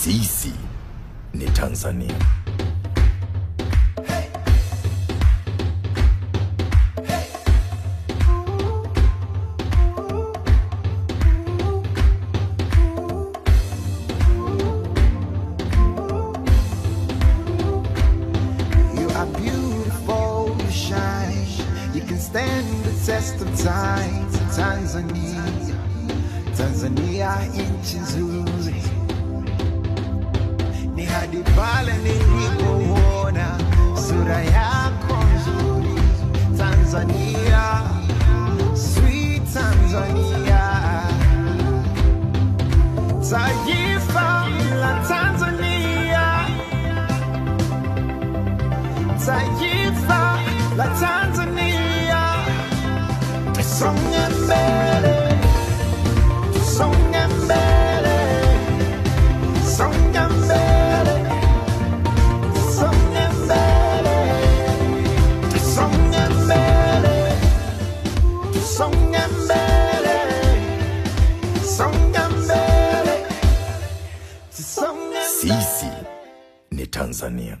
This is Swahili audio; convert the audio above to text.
Sisi ni Tanzania. You are beautiful, you shine. You can stand the test of time. Tanzania, Tanzania nchi nzuri. Ni hadi pale nilipoona sura yako nzuri. Tanzania, sweet Tanzania. Taifa la Tanzania, taifa la Tanzania. Tusonge mbele, tusonge mbele, songe mbele, songe mbele, tusonge mbele, tusonge mbele, songe mbele, tusonge mbele. Sisi ni Tanzania.